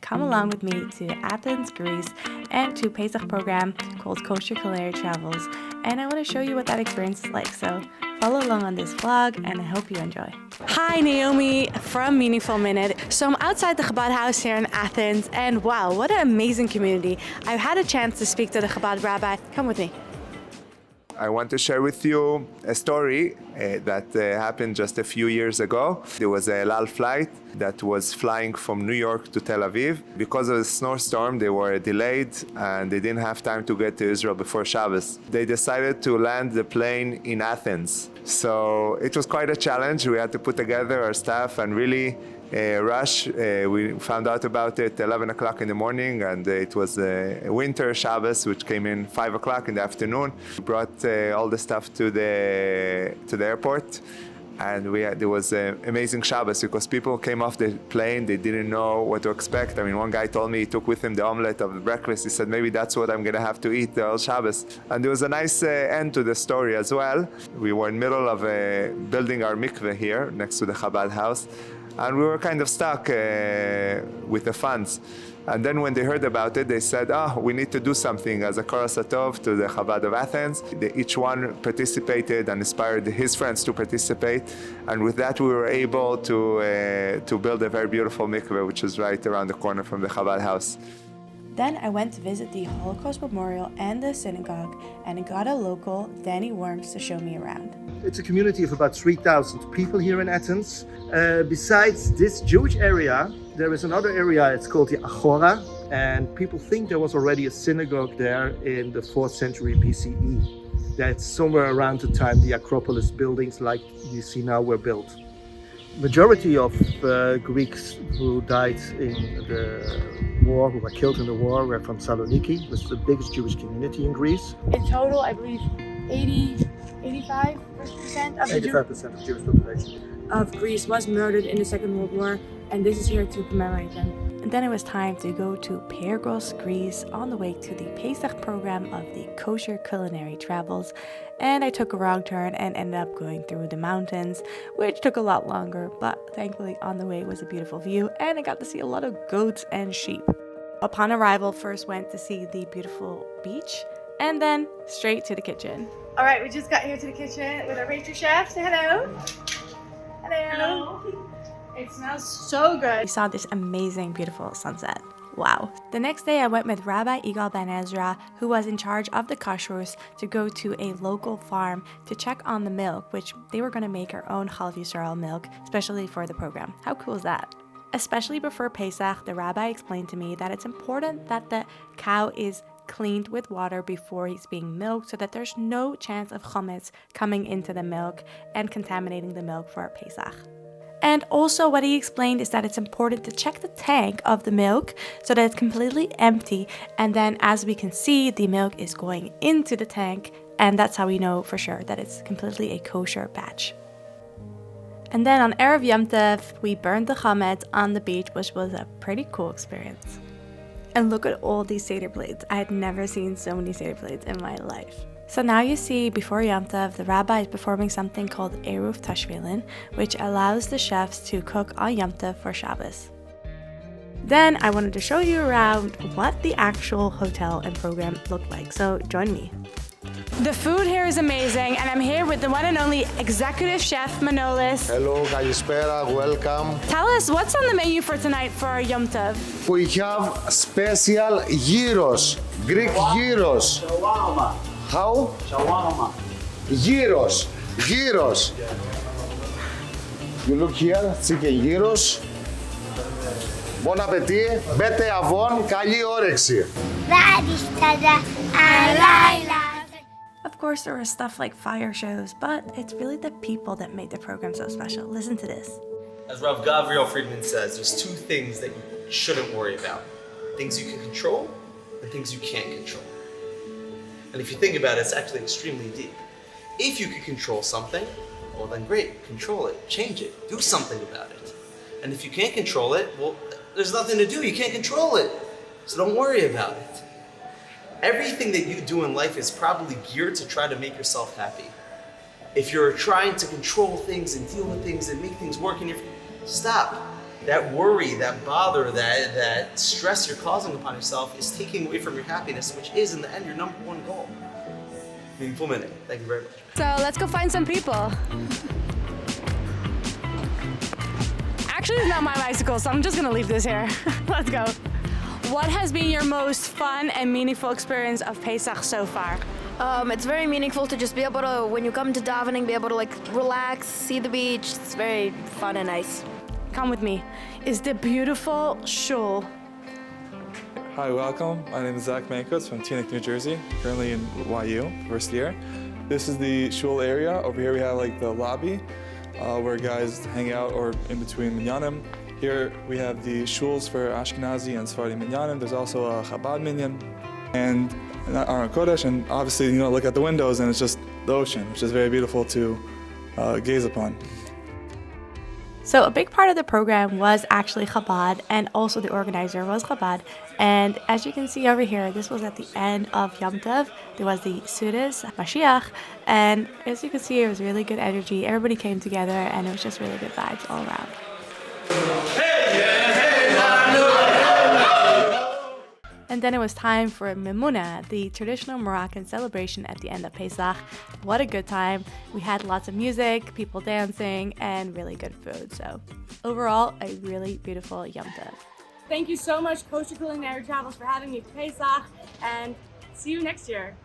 come along with me to Athens, Greece, and to Pesach program called Kosher Culinary Travels. And I want to show you what that experience is like. So follow along on this vlog, and I hope you enjoy. Hi, Naomi from Meaningful Minute. So I'm outside the Chabad house here in Athens, and wow, what an amazing community. I've had a chance to speak to the Chabad rabbi. Come with me. I want to share with you a story that happened just a few years ago. There was a El Al flight that was flying from New York to Tel Aviv. Because of the snowstorm, they were delayed and they didn't have time to get to Israel before Shabbos. They decided to land the plane in Athens. So it was quite a challenge. We had to put together our staff and really rush. We found out about it 11 o'clock in the morning, and it was a winter Shabbos, which came in 5 o'clock in the afternoon. We brought all the stuff to the airport, and there was an amazing Shabbos because people came off the plane, they didn't know what to expect. I mean, one guy told me he took with him the omelet of the breakfast. He said, maybe that's what I'm gonna have to eat all Shabbos. And there was a nice end to the story as well. We were in the middle of building our mikveh here next to the Chabad house, and we were kind of stuck with the funds. And then when they heard about it, they said, we need to do something as a Koras Atov to the Chabad of Athens. Each one participated and inspired his friends to participate. And with that, we were able to build a very beautiful mikveh, which is right around the corner from the Chabad house. Then I went to visit the Holocaust Memorial and the synagogue, and I got a local, Danny Worms, to show me around. It's a community of about 3,000 people here in Athens. Besides this Jewish area, there is another area, it's called the Achora, and people think there was already a synagogue there in the 4th century BCE. That's somewhere around the time the Acropolis buildings like you see now were built. Majority of Greeks who died in the war, who were killed in the war, were from Saloniki. It was the biggest Jewish community in Greece. In total, I believe 85% of Jewish population of Greece was murdered in the Second World War, and this is here to commemorate them. And then it was time to go to Pyrgos, Greece, on the way to the Pesach program of the Kosher Culinary Travels. And I took a wrong turn and ended up going through the mountains, which took a lot longer, but thankfully on the way was a beautiful view, and I got to see a lot of goats and sheep. Upon arrival, first went to see the beautiful beach, and then straight to the kitchen. All right, we just got here to the kitchen with our pastry chef. Say hello. Hello. It smells so good. We saw this amazing, beautiful sunset. Wow. The next day, I went with Rabbi Igal Ben Ezra, who was in charge of the kashrus, to go to a local farm to check on the milk, which they were going to make our own Chalav Yisrael milk, especially for the program. How cool is that? Especially before Pesach, the rabbi explained to me that it's important that the cow is cleaned with water before he's being milked so that there's no chance of chametz coming into the milk and contaminating the milk for Pesach. And also what he explained is that it's important to check the tank of the milk so that it's completely empty, and then as we can see, the milk is going into the tank, and that's how we know for sure that it's completely a kosher batch. And then on Erev Yom Tov, we burned the chametz on the beach, which was a pretty cool experience. And look at all these Seder plates. I had never seen so many Seder plates in my life. So now you see, before Yom Tov, the rabbi is performing something called Eruv Tashvilin, which allows the chefs to cook on Yom Tov for Shabbos. Then I wanted to show you around what the actual hotel and program looked like, so join me. The food here is amazing, and I'm here with the one and only executive chef, Manolis. Hello, kalispera, welcome. Tell us, what's on the menu for tonight for Yom Tov? We have special gyros, Greek gyros. Shawarma. How? Shawarma. Gyros, gyros. You look here, chicken gyros. Bon appétit, bete avon, καλή όρεξη. Of course, there was stuff like fire shows, but it's really the people that made the program so special. Listen to this. As Rav Gavriel Friedman says, there's two things that you shouldn't worry about. Things you can control and things you can't control. And if you think about it, it's actually extremely deep. If you can control something, well then great, control it, change it, do something about it. And if you can't control it, well, there's nothing to do, you can't control it. So don't worry about it. Everything that you do in life is probably geared to try to make yourself happy. If you're trying to control things and deal with things and make things work in your, stop. that worry, that bother, that stress you're causing upon yourself is taking away from your happiness, which is in the end your number one goal. Thank you very much. So let's go find some people. Actually, it's not my bicycle, so I'm just gonna leave this here. Let's go. What has been your most fun and meaningful experience of Pesach so far? It's very meaningful to just be able to, when you come to davening, be able to like relax, see the beach. It's very fun and nice. Come with me. Is the beautiful shul. Hi, welcome. My name is Zach Mankos from Teaneck, New Jersey, currently in YU, first year. This is the shul area. Over here we have like the lobby where guys hang out or in between minyanim. Here we have the shuls for Ashkenazi and Sephardi minyanim. There's also a Chabad minyan and Aron Kodesh, and obviously, look at the windows and it's just the ocean, which is very beautiful to gaze upon. So a big part of the program was actually Chabad, and also the organizer was Chabad. And as you can see over here, this was at the end of Yom Tov. There was the Sudas, Mashiach, and as you can see, it was really good energy. Everybody came together, and it was just really good vibes all around. And then it was time for Memuna, the traditional Moroccan celebration at the end of Pesach. What a good time. We had lots of music, people dancing, and really good food. So overall, a really beautiful Yom Tov. Thank you so much, Kosher Culinary Travels, for having me for Pesach, and see you next year.